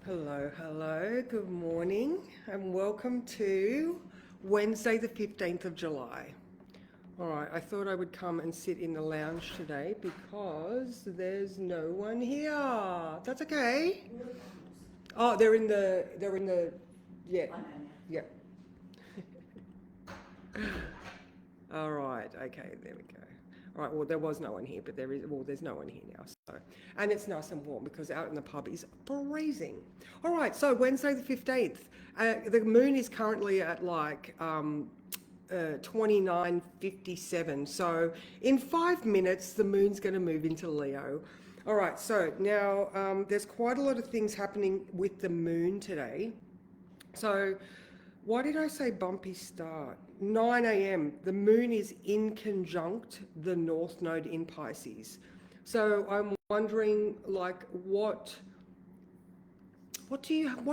Hello, hello, good morning, and welcome to Wednesday, the 15th of July. All right, I thought I would come and sit in the lounge today because there's no one here. That's okay. Oh, yeah, yeah. All right, okay, there we go. All right, well, there was no one here, but there's no one here now. So, and it's nice and warm because out in the pub is freezing. All right, so Wednesday the 15th, the moon is currently at 29:57. So in 5 minutes, the moon's going to move into Leo. All right, so now there's quite a lot of things happening with the moon today. So, why did I say bumpy start? 9 a.m. The moon is in conjunct the North Node in Pisces. So I'm wondering, what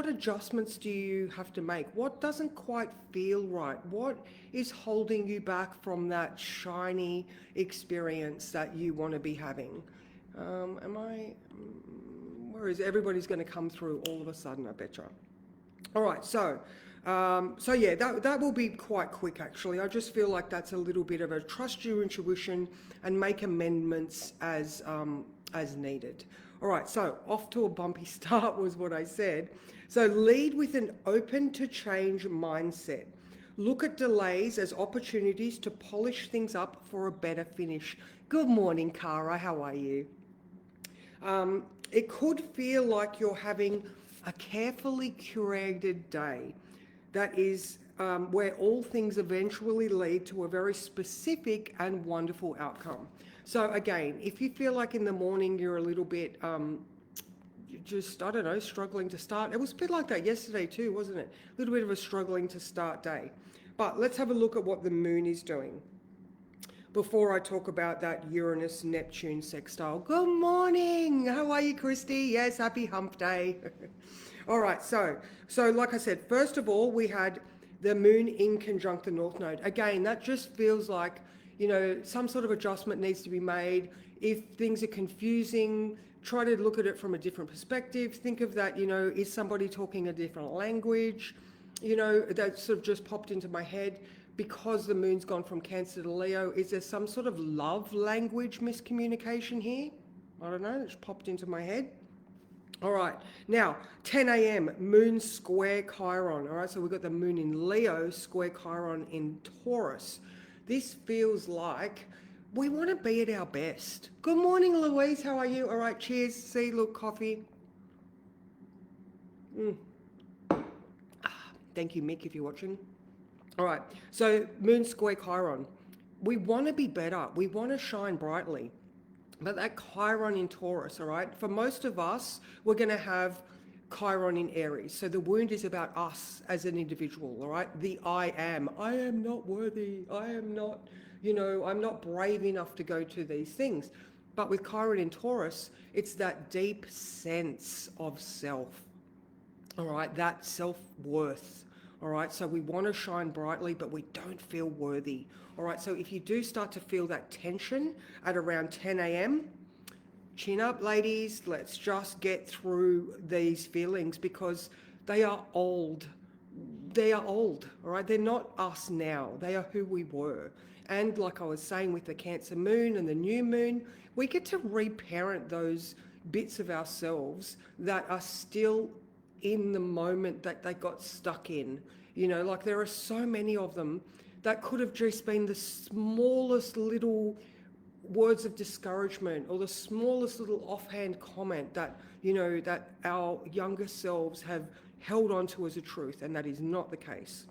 adjustments do you have to make? What doesn't quite feel right? What is holding you back from that shiny experience that you want to be having? Where is everybody's going to come through all of a sudden? I betcha. All right, so yeah, that will be quite quick actually. I just feel like that's a little bit of a trust your intuition and make amendments as needed. All right, so off to a bumpy start was what I said. So lead with an open to change mindset. Look at delays as opportunities to polish things up for a better finish. Good morning, Cara. How are you? It could feel like you're having a carefully curated day that is where all things eventually lead to a very specific and wonderful outcome. So again, if you feel like in the morning you're a little bit just, I don't know, struggling to start. It was a bit like that yesterday too, wasn't it? A little bit of a struggling to start day. But let's have a look at what the moon is doing before I talk about that Uranus-Neptune sextile. Good morning. How are you, Christy? Yes, happy hump day. All right, so like I said, first of all, we had the moon in conjunct the North Node. Again, that just feels like, some sort of adjustment needs to be made. If things are confusing, try to look at it from a different perspective. Think of that, is somebody talking a different language? That sort of just popped into my head because the moon's gone from Cancer to Leo. Is there some sort of love language miscommunication here? I don't know, it's popped into my head. All right, now 10 a.m. moon square Chiron. All right, so we've got the moon in Leo square Chiron in Taurus. This feels like we want to be at our best. Good morning, Louise. How are you? All right, cheers. See, look, coffee. Thank you, Mick, if you're watching. All right, so moon square Chiron. We want to be better. We want to shine brightly. But that Chiron in Taurus, all right, for most of us, we're going to have Chiron in Aries. So the wound is about us as an individual, all right? The I am not worthy. I am not, I'm not brave enough to go to these things. But with Chiron in Taurus, it's that deep sense of self, all right, that self-worth. All right, so we want to shine brightly, but we don't feel worthy. All right, so if you do start to feel that tension at around 10 a.m., chin up, ladies. Let's just get through these feelings because they are old. They are old, all right? They're not us now. They are who we were. And like I was saying with the Cancer moon and the new moon, we get to reparent those bits of ourselves that are still in the moment that they got stuck in. Like there are so many of them that could have just been the smallest little words of discouragement or the smallest little offhand comment that, that our younger selves have held on to as a truth, and that is not the case.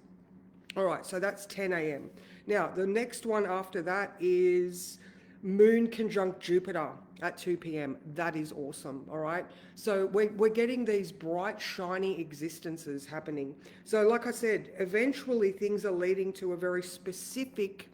All right, so that's 10 a.m. Now, the next one after that is moon conjunct Jupiter at 2 p.m. That is awesome, all right? So we're getting these bright, shiny existences happening. So like I said, eventually things are leading to a very specific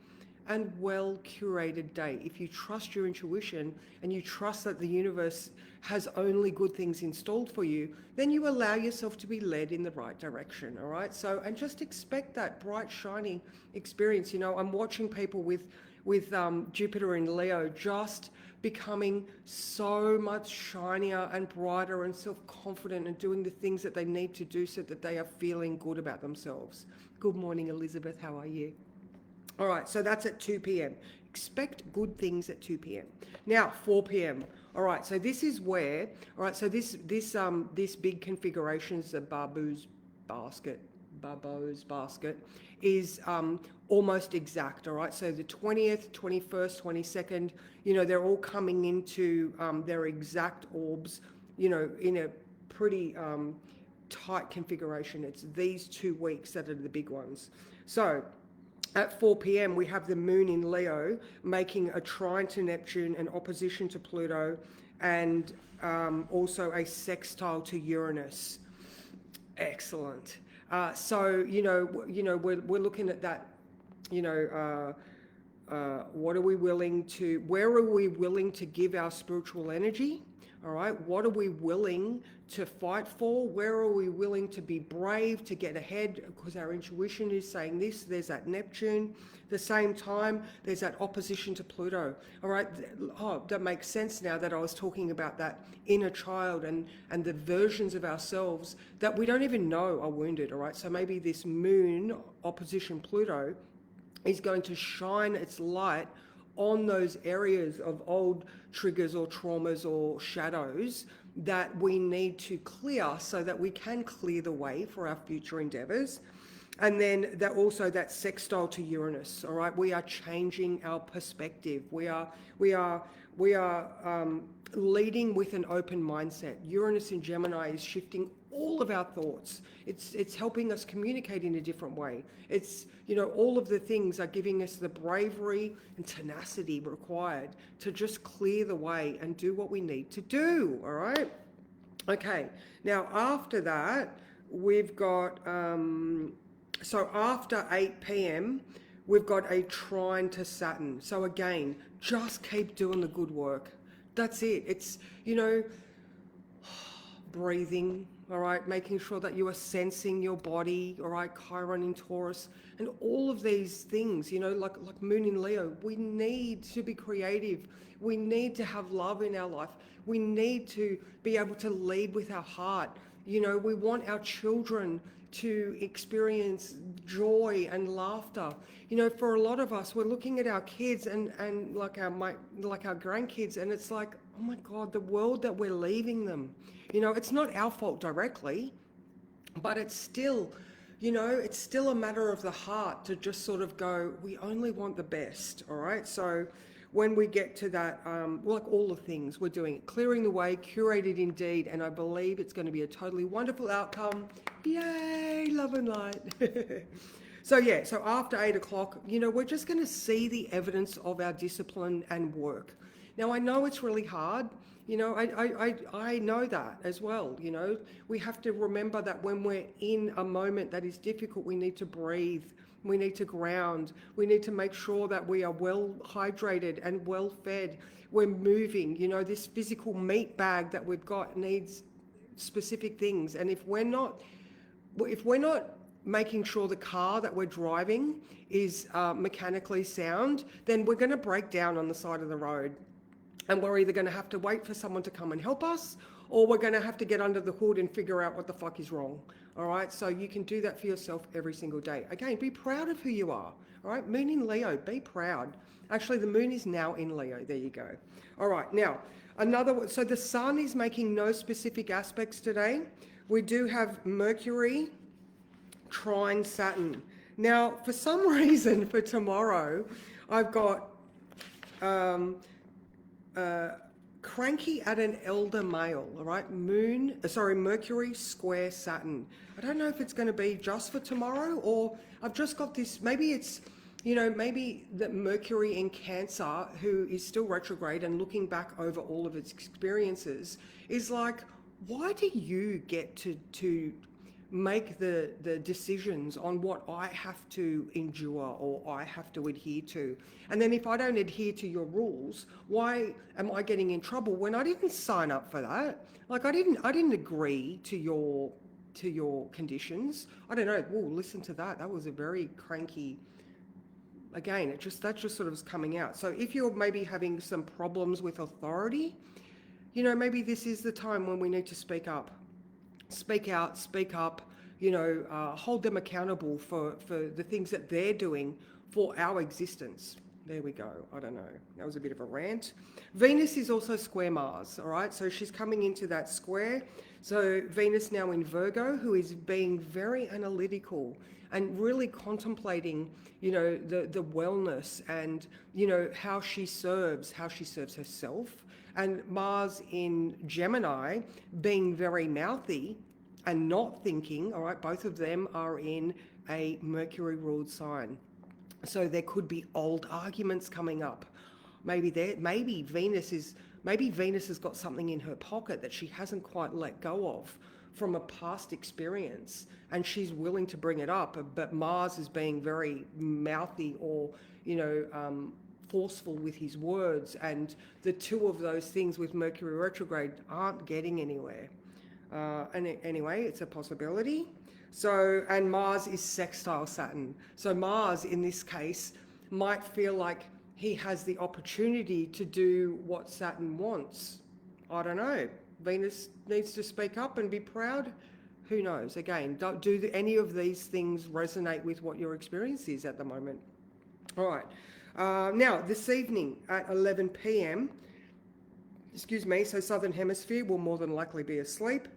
and well-curated day. If you trust your intuition and you trust that the universe has only good things installed for you, then you allow yourself to be led in the right direction, all right? So, and just expect that bright, shiny experience. I'm watching people with with Jupiter in Leo just becoming so much shinier and brighter and self-confident and doing the things that they need to do so that they are feeling good about themselves. Good morning, Elizabeth. How are you? All right, so that's at 2 p.m. Expect good things at 2 p.m. Now, 4 p.m. All right, so this is where, all right, so this big configuration is the Babo's basket, is almost exact, all right? So the 20th, 21st, 22nd, you know, they're all coming into their exact orbs, you know, in a pretty tight configuration. It's these 2 weeks that are the big ones. So at 4 p.m. we have the moon in Leo making a trine to Neptune, an opposition to Pluto, and also a sextile to Uranus. Excellent. So we're looking at that. What are we willing to? Where are we willing to give our spiritual energy? All right. What are we willing to fight for? Where are we willing to be brave, to get ahead? Because our intuition is saying this. There's that Neptune. The same time, there's that opposition to Pluto. All right. Oh, that makes sense now that I was talking about that inner child and the versions of ourselves that we don't even know are wounded. All right. So maybe this moon opposition Pluto is going to shine its light on those areas of old triggers or traumas or shadows that we need to clear so that we can clear the way for our future endeavors. And then that also that sextile to Uranus, all right? We are changing our perspective. We are leading with an open mindset. Uranus in Gemini is shifting all of our thoughts. It's helping us communicate in a different way. It's, all of the things are giving us the bravery and tenacity required to just clear the way and do what we need to do, all right? Okay, now after that, we've got, so after 8 p.m., we've got a trine to Saturn. So again, just keep doing the good work. That's it. It's, breathing, all right, making sure that you are sensing your body, all right, Chiron in Taurus, and all of these things, like Moon in Leo. We need to be creative. We need to have love in our life. We need to be able to lead with our heart. We want our children to experience joy and laughter. For a lot of us, we're looking at our kids and like our grandkids, and it's like, oh my God, the world that we're leaving them. It's not our fault directly, but it's still, it's still a matter of the heart to just sort of go, we only want the best, all right? So when we get to that, like all the things we're doing, clearing the way, curated indeed, and I believe it's going to be a totally wonderful outcome. Yay, love and light. So after 8 o'clock, we're just going to see the evidence of our discipline and work. Now, I know it's really hard. I know that as well. We have to remember that when we're in a moment that is difficult, we need to breathe. We need to ground. We need to make sure that we are well hydrated and well fed. We're moving. This physical meat bag that we've got needs specific things. And if we're not making sure the car that we're driving is mechanically sound, then we're going to break down on the side of the road. And we're either going to have to wait for someone to come and help us, or we're going to have to get under the hood and figure out what the fuck is wrong. All right, so you can do that for yourself every single day. Again, be proud of who you are. All right, Moon in Leo, be proud. Actually, the moon is now in Leo. There you go. All right, now, so the sun is making no specific aspects today. We do have Mercury trine Saturn. Now, for some reason, for tomorrow, I've got cranky at an elder male, all right? Mercury square Saturn. I don't know if it's going to be just for tomorrow, or I've just got this, maybe it's, maybe that Mercury in Cancer, who is still retrograde and looking back over all of its experiences, is like, why do you get to make the decisions on what I have to endure or I have to adhere to? And then if I don't adhere to your rules, why am I getting in trouble when I didn't sign up for that? Like I didn't agree to your conditions. I don't know. Oh, listen to that. That was a very cranky Again, that just sort of is coming out. So if you're maybe having some problems with authority, maybe this is the time when we need to speak up, speak out, speak up, hold them accountable for the things that they're doing for our existence. There we go. I don't know. That was a bit of a rant. Venus is also square Mars, all right? So she's coming into that square. So Venus now in Virgo, who is being very analytical and really contemplating, the wellness and, how she serves herself. And Mars in Gemini being very mouthy and not thinking, all right, both of them are in a Mercury ruled sign. So there could be old arguments coming up. Maybe Venus has got something in her pocket that she hasn't quite let go of from a past experience, and she's willing to bring it up, but Mars is being very mouthy or, forceful with his words, and the two of those things with Mercury retrograde aren't getting anywhere. Anyway, it's a possibility. So, and Mars is sextile Saturn. So Mars, in this case, might feel like he has the opportunity to do what Saturn wants. I don't know. Venus needs to speak up and be proud. Who knows? Again, do any of these things resonate with what your experience is at the moment? All right. Now, this evening at 11 p.m., so Southern Hemisphere will more than likely be asleep.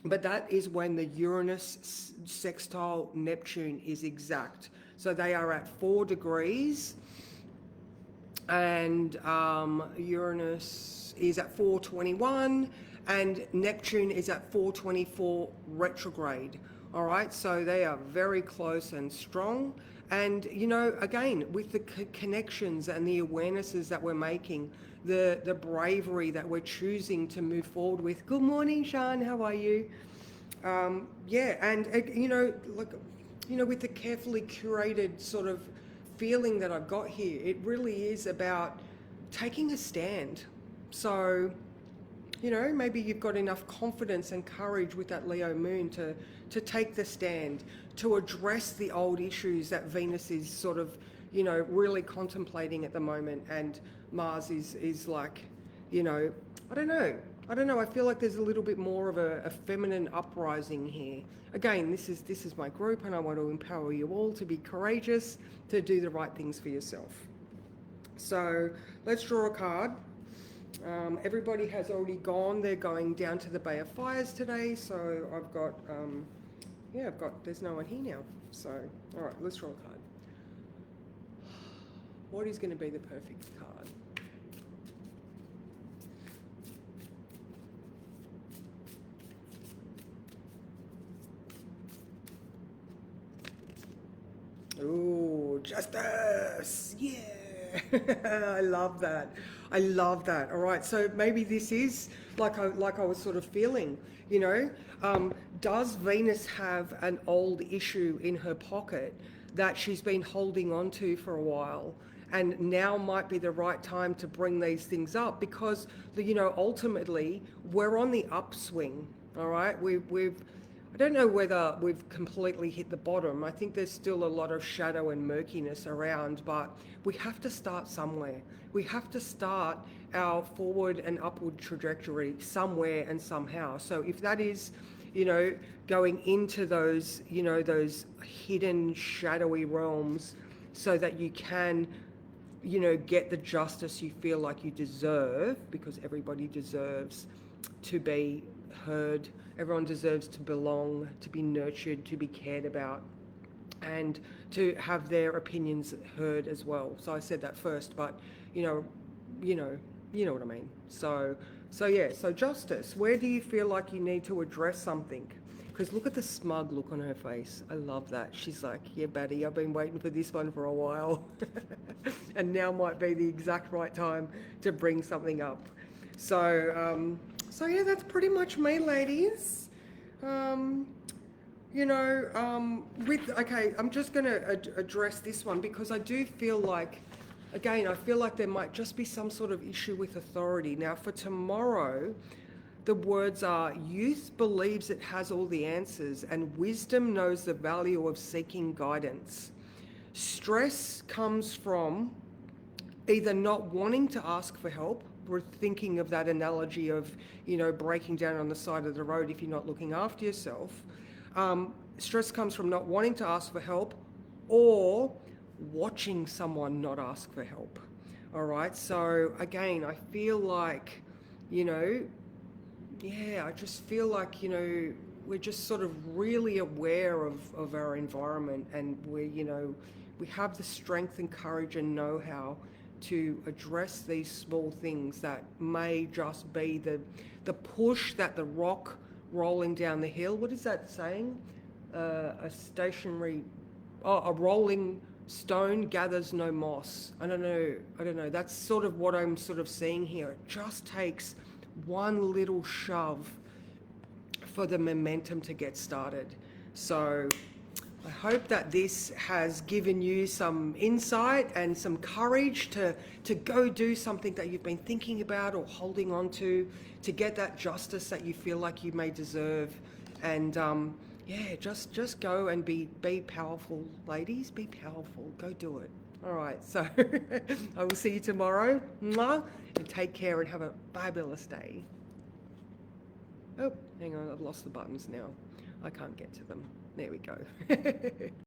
But that is when the Uranus sextile Neptune is exact. So they are at 4 degrees, and Uranus is at 421, and Neptune is at 424 retrograde. All right, so they are very close and strong. And, again, with the connections and the awarenesses that we're making, the bravery that we're choosing to move forward with. Good morning, Sean. How are you? And, with the carefully curated sort of feeling that I've got here, it really is about taking a stand. So, maybe you've got enough confidence and courage with that Leo moon to take the stand, to address the old issues that Venus is sort of, really contemplating at the moment. And Mars is like, I don't know. I feel like there's a little bit more of a feminine uprising here. Again, this is my group, and I want to empower you all to be courageous, to do the right things for yourself. So let's draw a card. Everybody has already gone. They're going down to the Bay of Fires today. So I've got, there's no one here now. So, all right, let's draw a card. What is going to be the perfect card? Ooh, justice! Yeah! I love that. All right, so maybe this is like I was sort of feeling, does Venus have an old issue in her pocket that she's been holding on to for a while, and now might be the right time to bring these things up? Because, ultimately we're on the upswing. All right, I don't know whether we've completely hit the bottom. I think there's still a lot of shadow and murkiness around, but we have to start somewhere. We have to start our forward and upward trajectory somewhere and somehow. So if that is, going into those, those hidden shadowy realms so that you can, get the justice you feel like you deserve, because everybody deserves to be heard. Everyone deserves to belong, to be nurtured, to be cared about, and to have their opinions heard as well. So I said that first, but you know what I mean. So justice. Where do you feel like you need to address something? Because look at the smug look on her face. I love that. She's like, yeah, Batty, I've been waiting for this one for a while, and now might be the exact right time to bring something up. So yeah, that's pretty much me, ladies. I'm just going to address this one because I do feel like, again, there might just be some sort of issue with authority. Now, for tomorrow, the words are, youth believes it has all the answers, and wisdom knows the value of seeking guidance. Stress comes from either not wanting to ask for help. We're thinking of that analogy of, breaking down on the side of the road if you're not looking after yourself. Stress comes from not wanting to ask for help or watching someone not ask for help. All right. So again, I feel like, I just feel like, we're just sort of really aware of our environment, and we have the strength and courage and know-how to address these small things that may just be the push that the rock rolling down the hill. What is that saying? A rolling stone gathers no moss. I don't know. That's sort of what I'm sort of seeing here. It just takes one little shove for the momentum to get started. So I hope that this has given you some insight and some courage to go do something that you've been thinking about or holding on to get that justice that you feel like you may deserve. And just go and be powerful, ladies. Be powerful. Go do it. All right. So I will see you tomorrow. Mwah, and take care and have a fabulous day. Oh, hang on. I've lost the buttons now. I can't get to them. There we go.